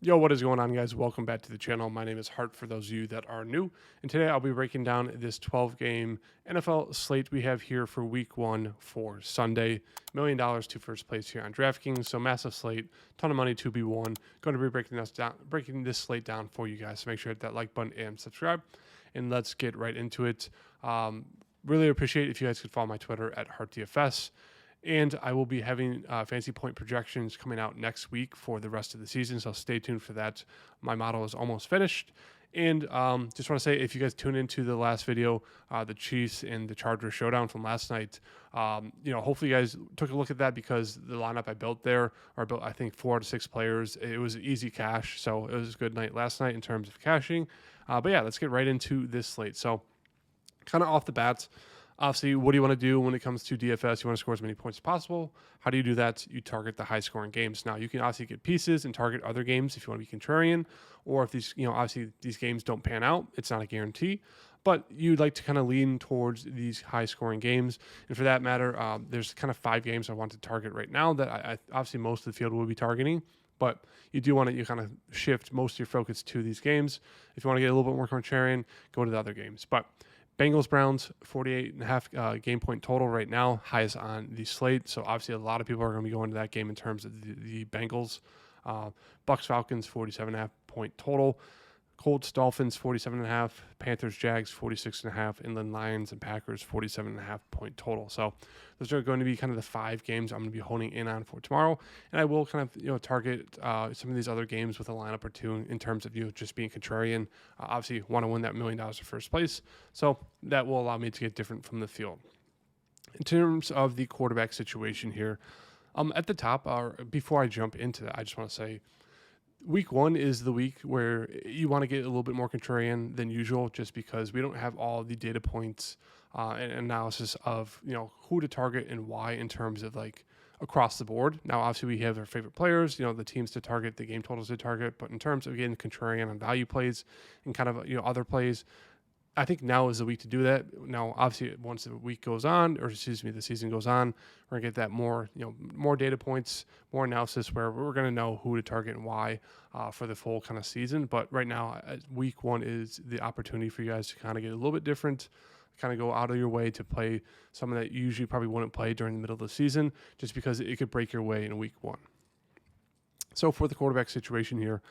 Yo, what is going on, guys? Welcome back to the channel. My name is Hart for those of you that are new. And today I'll be breaking down this 12-game NFL slate we have here for week one for Sunday. $1 million to first place here on DraftKings. So massive slate, ton of money to be won. Going to be breaking this slate down for you guys. So make sure to hit that like button and subscribe. And let's get right into it. Really appreciate if you guys could follow my Twitter at HartDFS. And I will be having fantasy point projections coming out next week for the rest of the season. So stay tuned for that. My model is almost finished. And just want to say, if you guys tune into the last video, the Chiefs and the Chargers showdown from last night, hopefully you guys took a look at that because the lineup I built there, or built, I think, 4 to 6 players. It was easy cash. So it was a good night last night in terms of cashing. But yeah, let's get right into this slate. So kind of off the bat, obviously, what do you want to do when it comes to DFS? You want to score as many points as possible. How do you do that? You target the high-scoring games. Now, you can obviously get pieces and target other games if you want to be contrarian, or if these, obviously these games don't pan out, it's not a guarantee. But you'd like to kind of lean towards these high-scoring games, and for that matter, there's kind of 5 games I want to target right now that I obviously most of the field will be targeting. But you do want to kind of shift most of your focus to these games. If you want to get a little bit more contrarian, go to the other games. But Bengals Browns 48.5 game point total right now, highest on the slate. So obviously a lot of people are going to be going to that game in terms of the Bengals. Bucks Falcons 47.5 point total. Colts Dolphins 47.5, Panthers Jags 46.5, Inland Lions and Packers 47.5 point total. So those are going to be kind of the 5 games I'm going to be honing in on for tomorrow, and I will kind of target some of these other games with a lineup or two in terms of just being contrarian. Obviously, want to win that $1 million in first place, so that will allow me to get different from the field. In terms of the quarterback situation here, at the top, before I jump into that, I just want to say, week one is the week where you want to get a little bit more contrarian than usual, just because we don't have all the data points and analysis of who to target and why in terms of like across the board. Now, obviously, we have our favorite players, the teams to target, the game totals to target, but in terms of getting contrarian on value plays and kind of other plays, I think now is the week to do that. Now, obviously, once the week goes on, or excuse me, the season goes on, we're gonna get that more data points, more analysis, where we're gonna know who to target and why for the full kind of season. But right now, week one is the opportunity for you guys to kind of get a little bit different, kind of go out of your way to play someone that you usually probably wouldn't play during the middle of the season, just because it could break your way in week one. So for the quarterback situation here,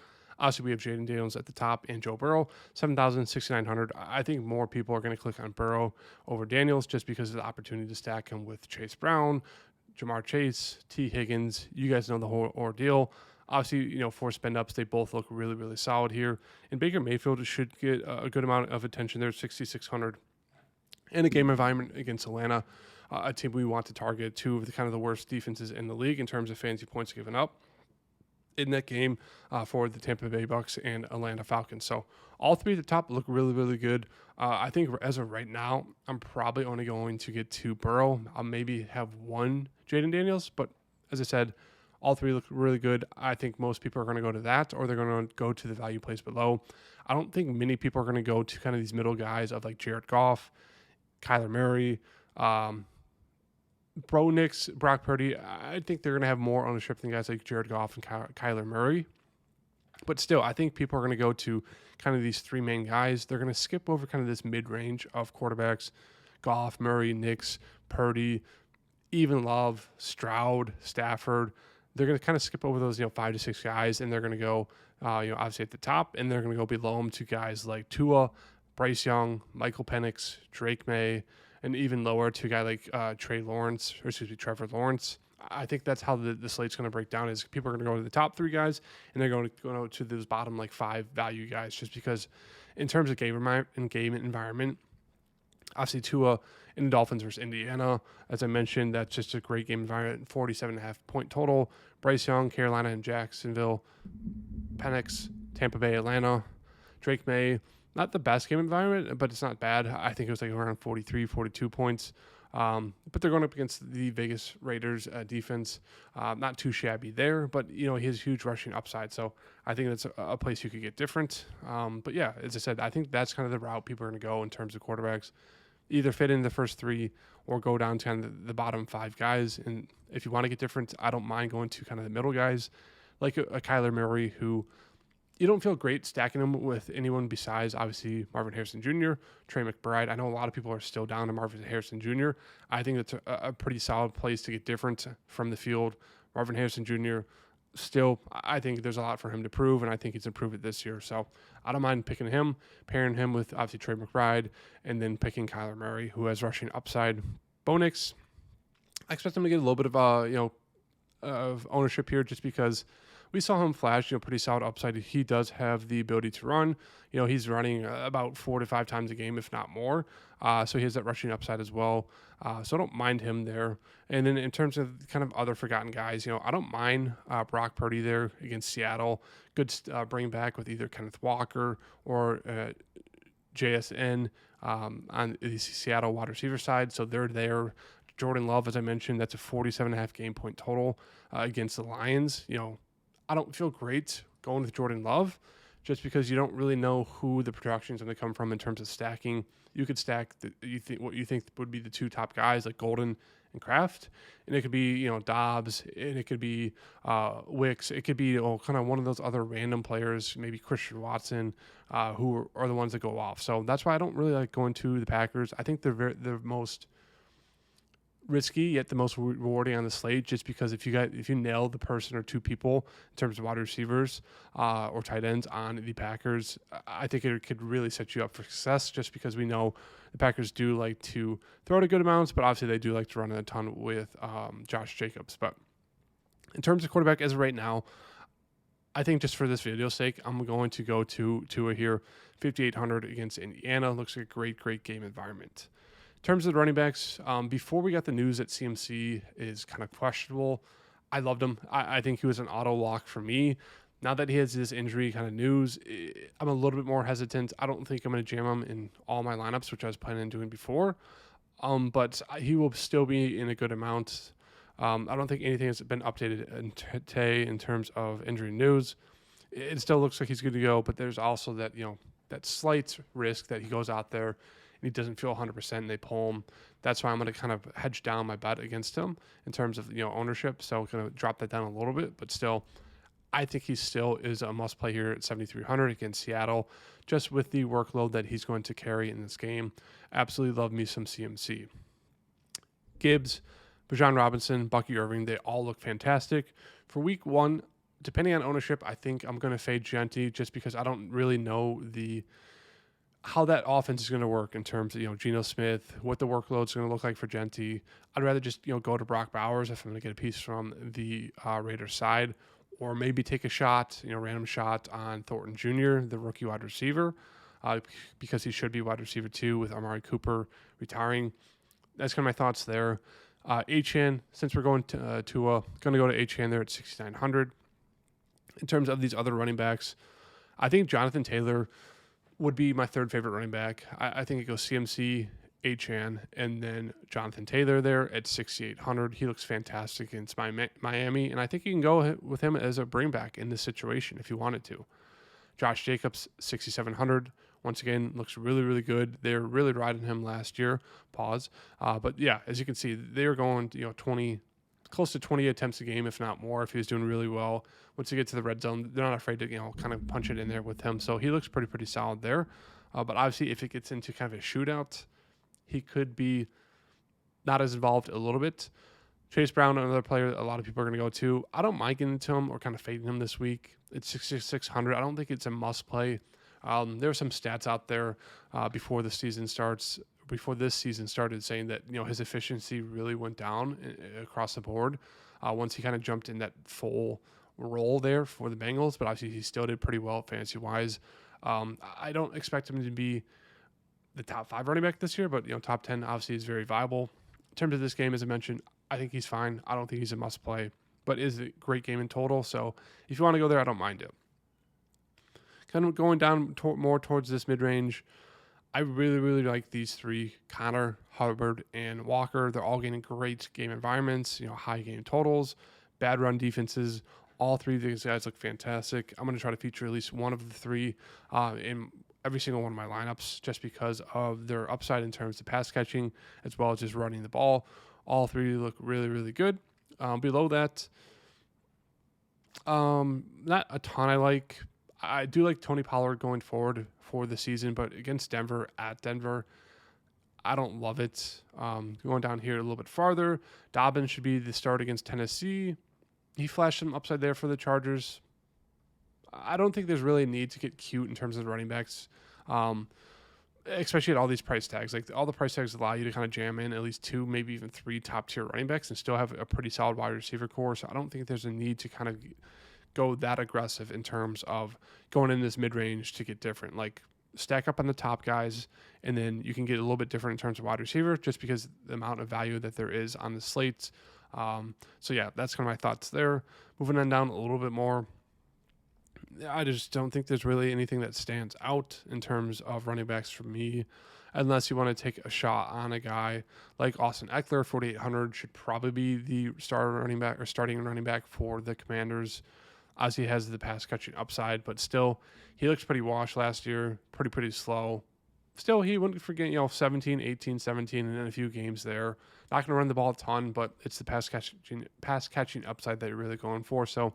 obviously, we have Jaden Daniels at the top and Joe Burrow, 7,000, 6,900. I think more people are going to click on Burrow over Daniels just because of the opportunity to stack him with Chase Brown, Jamar Chase, T. Higgins. You guys know the whole ordeal. Obviously, for spend ups, they both look really, really solid here. And Baker Mayfield should get a good amount of attention there, 6,600. In a game environment against Atlanta, a team we want to target, two of the kind of the worst defenses in the league in terms of fantasy points given up in that game for the Tampa Bay Bucks and Atlanta Falcons. So all three at the top look really, really good. I think as of right now, I'm probably only going to get 2 Burrow. I'll maybe have 1 Jaden Daniels, but as I said, all three look really good. I think most people are going to go to that, or they're going to go to the value plays below. I don't think many people are going to go to kind of these middle guys of like Jared Goff, Kyler Murray, Bro Nix, Brock Purdy. I think they're going to have more ownership than guys like Jared Goff and Kyler Murray. But still, I think people are going to go to kind of these 3 main guys. They're going to skip over kind of this mid-range of quarterbacks: Goff, Murray, Nix, Purdy, even Love, Stroud, Stafford. They're going to kind of skip over those 5 to 6 guys, and they're going to go obviously at the top, and they're going to go below them to guys like Tua, Bryce Young, Michael Penix, Drake May, and even lower to a guy like Trevor Lawrence. I think that's how the slate's going to break down, is people are going to go to the top 3 guys, and they're going to go to those bottom 5 value guys, just because in terms of game environment, obviously Tua in the Dolphins versus Indiana, as I mentioned, that's just a great game environment, 47.5 point total. Bryce Young, Carolina and Jacksonville, Penix, Tampa Bay, Atlanta, Drake May, not the best game environment, but it's not bad. I think it was around 43, 42 points. But they're going up against the Vegas Raiders defense. Not too shabby there, but he has huge rushing upside. So I think that's a place you could get different. But yeah, as I said, I think that's kind of the route people are going to go in terms of quarterbacks. Either fit in the first 3 or go down to kind of the bottom 5 guys. And if you want to get different, I don't mind going to kind of the middle guys, like a Kyler Murray, who you don't feel great stacking him with anyone besides, obviously, Marvin Harrison Jr., Trey McBride. I know a lot of people are still down to Marvin Harrison Jr. I think that's a pretty solid place to get different from the field. Marvin Harrison Jr., still, I think there's a lot for him to prove, and I think he's improved it this year. So I don't mind picking him, pairing him with, obviously, Trey McBride, and then picking Kyler Murray, who has rushing upside. Bo Nix, I expect him to get a little bit of, of ownership here just because we saw him flash, pretty solid upside. He does have the ability to run. He's running about 4 to 5 times a game, if not more. So he has that rushing upside as well. So I don't mind him there. And then in terms of kind of other forgotten guys, I don't mind Brock Purdy there against Seattle. Good bring back with either Kenneth Walker or JSN on the Seattle wide receiver side. So they're there. Jordan Love, as I mentioned, that's a 47.5 game point total against the Lions. I don't feel great going with Jordan Love just because you don't really know who the production is going to come from in terms of stacking. You could stack what you think would be the 2 top guys like Golden and Kraft, and it could be Dobbs, and it could be Wicks, it could be kind of one of those other random players, maybe Christian Watson, who are the ones that go off. So that's why I don't really like going to the Packers. I think they're the most risky yet the most rewarding on the slate, just because if you nail the person or 2 people in terms of wide receivers or tight ends on the Packers, I think it could really set you up for success, just because we know the Packers do like to throw to good amounts, but obviously they do like to run a ton with Josh Jacobs. But in terms of quarterback as of right now, I think just for this video's sake, I'm going to go to Tua here, 5,800 against Indiana. Looks like a great game environment. In terms of the running backs, before we got the news that CMC is kind of questionable, I loved him. I think he was an auto lock for me. Now that he has this injury kind of news, I'm a little bit more hesitant. I don't think I'm going to jam him in all my lineups, which I was planning on doing before. But he will still be in a good amount. I don't think anything has been updated today in terms of injury news. It still looks like he's good to go, but there's also that, that slight risk that he goes out there and he doesn't feel 100% and they pull him. That's why I'm going to kind of hedge down my bet against him in terms of, ownership. So I'm going to drop that down a little bit, but still, I think he still is a must play here at 7,300 against Seattle, just with the workload that he's going to carry in this game. Absolutely love me some CMC. Gibbs, Bijan Robinson, Bucky Irving, they all look fantastic. For week 1, depending on ownership, I think I'm going to fade Genty just because I don't really know how that offense is going to work in terms of, Geno Smith, what the workload is going to look like for Genty. I'd rather just, go to Brock Bowers if I'm going to get a piece from the Raiders side, or maybe take a shot, random shot on Thornton Jr., the rookie wide receiver, because he should be wide receiver 2 with Amari Cooper retiring. That's kind of my thoughts there. Achane, since we're going to Tua, going to go to Achane there at 6,900. In terms of these other running backs, I think Jonathan Taylor would be my third favorite running back. I think it goes CMC, Achane, and then Jonathan Taylor there at 6,800. He looks fantastic against Miami, and I think you can go with him as a bring back in this situation if you wanted to. Josh Jacobs, 6,700. Once again, looks really good. They're really riding him last year. Pause. But yeah, as you can see, they were going, close to 20 attempts a game, if not more, if he was doing really well. Once you get to the red zone, they're not afraid to, kind of punch it in there with him. So he looks pretty solid there. But obviously, if it gets into kind of a shootout, he could be not as involved a little bit. Chase Brown, another player a lot of people are going to go to. I don't mind getting into him or kind of fading him this week. It's 6,600. I don't think it's a must play. There are some stats out there before this season started saying that, his efficiency really went down across the board once he kind of jumped in that full role there for the Bengals. But obviously he still did pretty well fantasy-wise. I don't expect him to be the top 5 running back this year, but, top 10 obviously is very viable. In terms of this game, as I mentioned, I think he's fine. I don't think he's a must play, but is a great game in total. So if you want to go there, I don't mind it. Kind of going down more towards this mid-range, I really like these 3, Connor, Hubbard, and Walker. They're all getting great game environments, high game totals, bad run defenses. All 3 of these guys look fantastic. I'm going to try to feature at least one of the 3 in every single one of my lineups just because of their upside in terms of pass catching as well as just running the ball. All 3 look really good. Below that, not a ton I like. I do like Tony Pollard going forward for the season, but against Denver, at Denver, I don't love it. Going down here a little bit farther, Dobbins should be the start against Tennessee. He flashed some upside there for the Chargers. I don't think there's really a need to get cute in terms of running backs, especially at all these price tags. Like all the price tags allow you to kind of jam in at least 2, maybe even 3 top tier running backs and still have a pretty solid wide receiver core. So I don't think there's a need to kind of go that aggressive in terms of going in this mid range to get different. Like stack up on the top guys, and then you can get a little bit different in terms of wide receiver just because the amount of value that there is on the slate. So yeah, that's kind of my thoughts there. Moving on down a little bit more, I just don't think there's really anything that stands out in terms of running backs for me, unless you want to take a shot on a guy like Austin Eckler. 4,800 should probably be the starting running back for the Commanders. Obviously, he has the pass catching upside, but still, he looks pretty washed last year, pretty slow. Still, he wouldn't forget, 17, 18, 17, and then a few games there. Not going to run the ball a ton, but it's the pass catching upside that you're really going for. So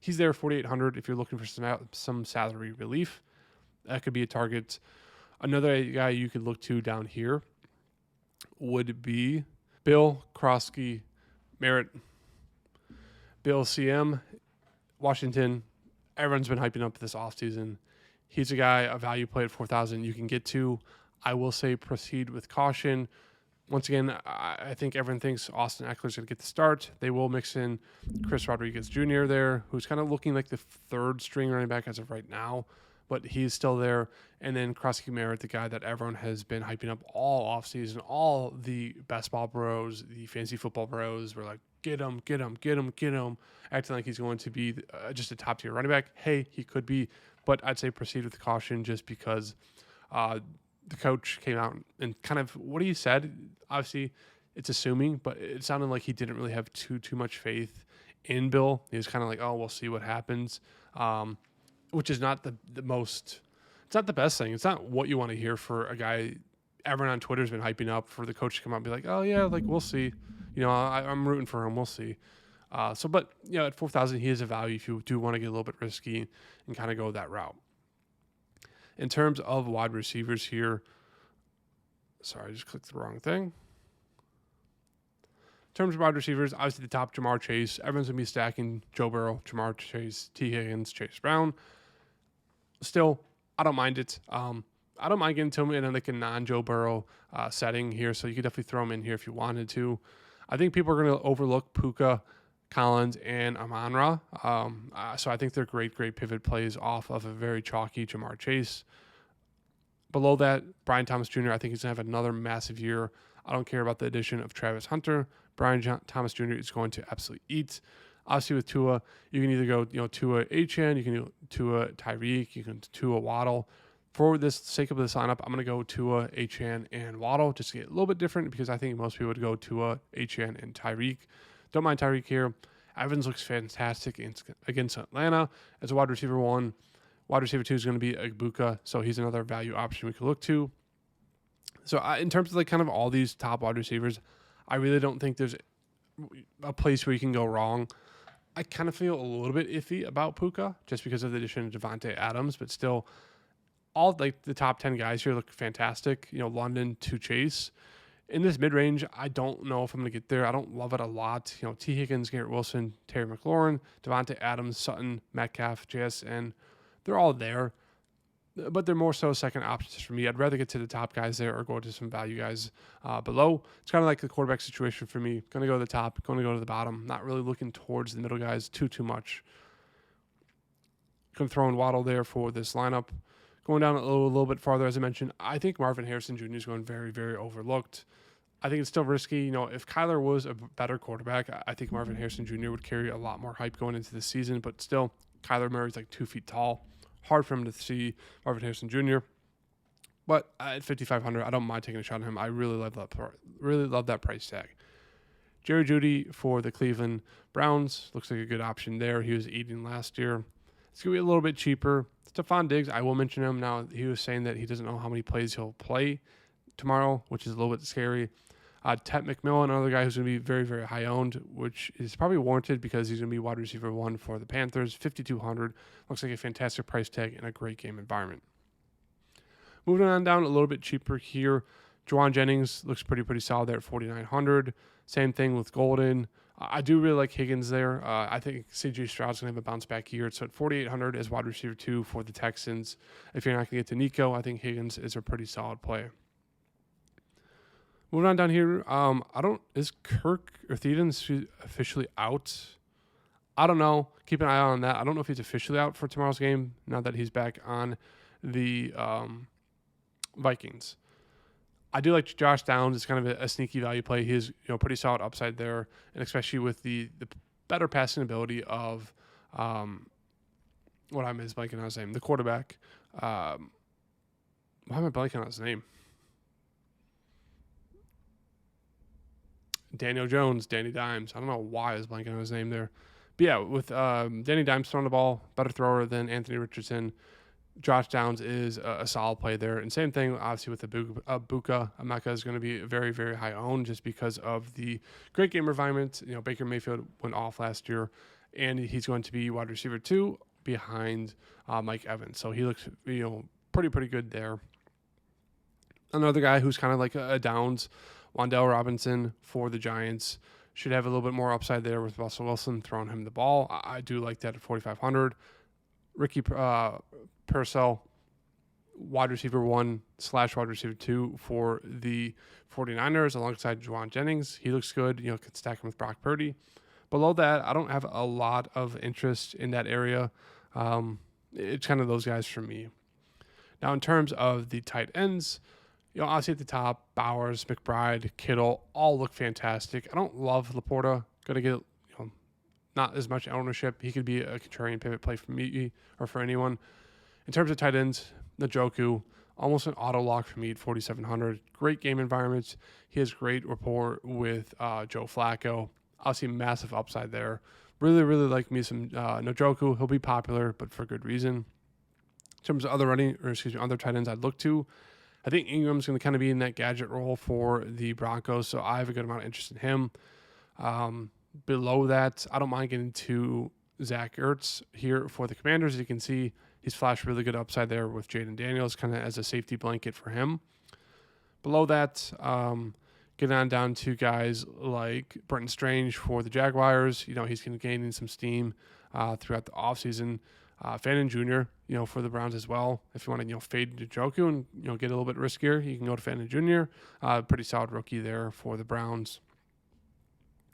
he's there, 4,800. If you're looking for some salary relief, that could be a target. Another guy you could look to down here would be Bill Krosky Merritt. Bill CM, Washington. Everyone's been hyping up this offseason. He's a guy, a value play at 4,000 you can get to. I will say proceed with caution. Once again, I think everyone thinks Austin Eckler's going to get the start. They will mix in Chris Rodriguez Jr. there, who's kind of looking like the third string running back as of right now, but he's still there. And then Krosky Merritt, the guy that everyone has been hyping up all offseason. All the best ball bros, the fantasy football bros were like, get him, acting like he's going to be just a top-tier running back. Hey, he could be, but I'd say proceed with caution just because the coach came out and kind of what he said, obviously it's assuming, but it sounded like he didn't really have too much faith in Bill. He was kind of like, oh, we'll see what happens, which is not the most, it's not the best thing. It's not what you want to hear for a guy everyone on Twitter has been hyping up for the coach to come out and be like, oh yeah, like we'll see. I'm rooting for him. We'll see. But at 4,000, he is a value if you do want to get a little bit risky and kind of go that route. In terms of wide receivers here, sorry, I just clicked the wrong thing. In terms of wide receivers, obviously the top, Jamar Chase. Everyone's going to be stacking Joe Burrow, Jamar Chase, T. Higgins, Chase Brown. Still, I don't mind it. I don't mind getting to him in like a non-Joe Burrow setting here, so you could definitely throw him in here if you wanted to. I think people are going to overlook Puka, Collins, and Amon-Ra. So I think they're great pivot plays off of a very chalky Jamar Chase. Below that, Brian Thomas Jr., I think he's going to have another massive year. I don't care about the addition of Travis Hunter. Brian Thomas Jr. is going to absolutely eat. Obviously, with Tua, you can either go Tua Achane, you can do Tua Tyreek, you can Tua Waddle. For the sake of this lineup, I'm going to go Tua, Achane, and Waddle just to get a little bit different because I think most people would go Tua, Achane, and Tyreek. Don't mind Tyreek here. Evans looks fantastic against Atlanta as a wide receiver 1. Wide receiver 2 is going to be Ibuka, so he's another value option we could look to. So in terms of like kind of all these top wide receivers, I really don't think there's a place where you can go wrong. I kind of feel a little bit iffy about Puka just because of the addition of Devontae Adams, but still, all like the top 10 guys here look fantastic. London to Chase. In this mid-range, I don't know if I'm going to get there. I don't love it a lot. T. Higgins, Garrett Wilson, Terry McLaurin, Devontae Adams, Sutton, Metcalf, JSN, they're all there, but they're more so second options for me. I'd rather get to the top guys there or go to some value guys below. It's kind of like the quarterback situation for me. Going to go to the top, going to go to the bottom. Not really looking towards the middle guys too much. Going to throw in Waddle there for this lineup. Going down a little bit farther, as I mentioned, I think Marvin Harrison Jr. is going very, very overlooked. I think it's still risky. If Kyler was a better quarterback, I think Marvin Harrison Jr. would carry a lot more hype going into the season, but still, Kyler Murray's like 2 feet tall. Hard for him to see Marvin Harrison Jr. But at 5,500, I don't mind taking a shot on him. I really love that price tag. Jerry Jeudy for the Cleveland Browns looks like a good option there. He was eating last year. It's going to be a little bit cheaper. Stephon Diggs, I will mention him now. He was saying that he doesn't know how many plays he'll play tomorrow, which is a little bit scary. Ted McMillan, another guy who's going to be very, very high owned, which is probably warranted because he's going to be wide receiver 1 for the Panthers, 5,200. Looks like a fantastic price tag and a great game environment. Moving on down a little bit cheaper here, Juwan Jennings looks pretty solid there at 4,900. Same thing with Golden. I do really like Higgins there. I think C.J. Stroud's going to have a bounce back year. So at 4,800 as wide receiver 2 for the Texans. If you're not going to get to Nico, I think Higgins is a pretty solid play. Moving on down here, is Kirk or Thieden officially out? I don't know. Keep an eye on that. I don't know if he's officially out for tomorrow's game now that he's back on the Vikings. I do like Josh Downs. It's kind of a sneaky value play. He is pretty solid upside there, and especially with the better passing ability of what am I blanking on his name? The quarterback. Why am I blanking on his name? Daniel Jones, Danny Dimes. I don't know why I was blanking on his name there. But yeah, with Danny Dimes throwing the ball, better thrower than Anthony Richardson. Josh Downs is a solid play there. And same thing, obviously, with Buka. Amaka is going to be very, very high owned just because of the great game environment. Baker Mayfield went off last year, and he's going to be wide receiver 2 behind Mike Evans. So he looks, pretty good there. Another guy who's kind of like a Downs, Wan'Dale Robinson for the Giants. Should have a little bit more upside there with Russell Wilson throwing him the ball. I do like that at 4,500. Ricky Purcell, wide receiver 1 / wide receiver 2 for the 49ers alongside Juwan Jennings. He looks good. Could stack him with Brock Purdy. Below that, I don't have a lot of interest in that area. It's kind of those guys for me. Now, in terms of the tight ends, obviously at the top, Bowers, McBride, Kittle, all look fantastic. I don't love Laporta. Going to get not as much ownership. He could be a contrarian pivot play for me or for anyone. In terms of tight ends, Njoku, almost an auto lock for me at 4,700. Great game environments. He has great rapport with Joe Flacco. Obviously, massive upside there. Really, really like me some Njoku. He'll be popular, but for good reason. In terms of other tight ends I'd look to, I think Ingram's going to kind of be in that gadget role for the Broncos, so I have a good amount of interest in him. Below that, I don't mind getting to Zach Ertz here for the Commanders. As you can see, he's flashed really good upside there with Jaden Daniels kind of as a safety blanket for him. Below that, getting on down to guys like Brenton Strange for the Jaguars. He's going to gain some steam throughout the offseason. Fannin Jr., for the Browns as well. If you want to, fade Njoku and, get a little bit riskier, you can go to Fannin Jr. Pretty solid rookie there for the Browns.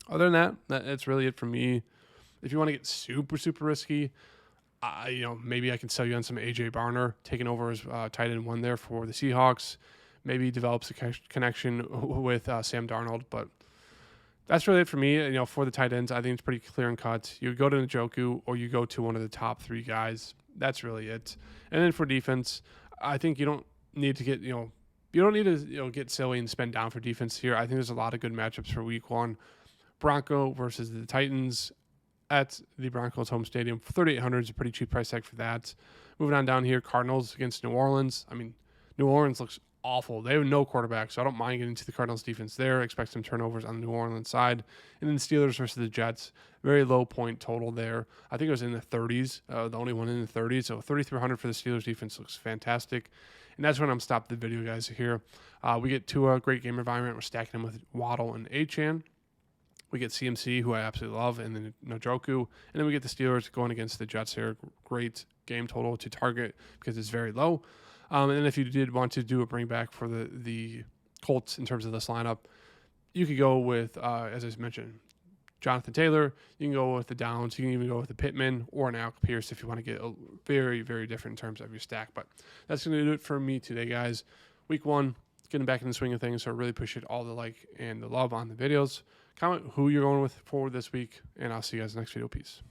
Other than that's really it for me. If you want to get super, super risky, maybe I can sell you on some A.J. Barner, taking over as tight end 1 there for the Seahawks. Maybe develops a connection with Sam Darnold, but that's really it for me. For the tight ends, I think it's pretty clear and cut. You go to Njoku or you go to one of the top 3 guys. That's really it. And then for defense, I think you don't need to get, you don't need to get silly and spend down for defense here. I think there's a lot of good matchups for week 1. Bronco versus the Titans at the Broncos home stadium. 3,800 is a pretty cheap price tag for that. Moving on down here, Cardinals against New Orleans. I mean, New Orleans looks awful. They have no quarterback, so I don't mind getting to the Cardinals defense there. Expect some turnovers on the New Orleans side. And then the Steelers versus the Jets. Very low point total there. I think it was in the 30s, the only one in the 30s. So 3,300 for the Steelers defense looks fantastic. And that's when I'm stopping the video, guys, here. We get to a great game environment. We're stacking them with Waddle and Achane. We get CMC, who I absolutely love, and then Njoku. And then we get the Steelers going against the Jets here. Great game total to target because it's very low. And then if you did want to do a bring back for the Colts in terms of this lineup, you could go with, as I mentioned, Jonathan Taylor. You can go with the Downs. You can even go with the Pittman or an Alec Pierce if you want to get a very, very different in terms of your stack. But that's going to do it for me today, guys. Week 1, getting back in the swing of things. So I really appreciate all the like and the love on the videos. Comment who you're going with for this week, and I'll see you guys next video. Peace.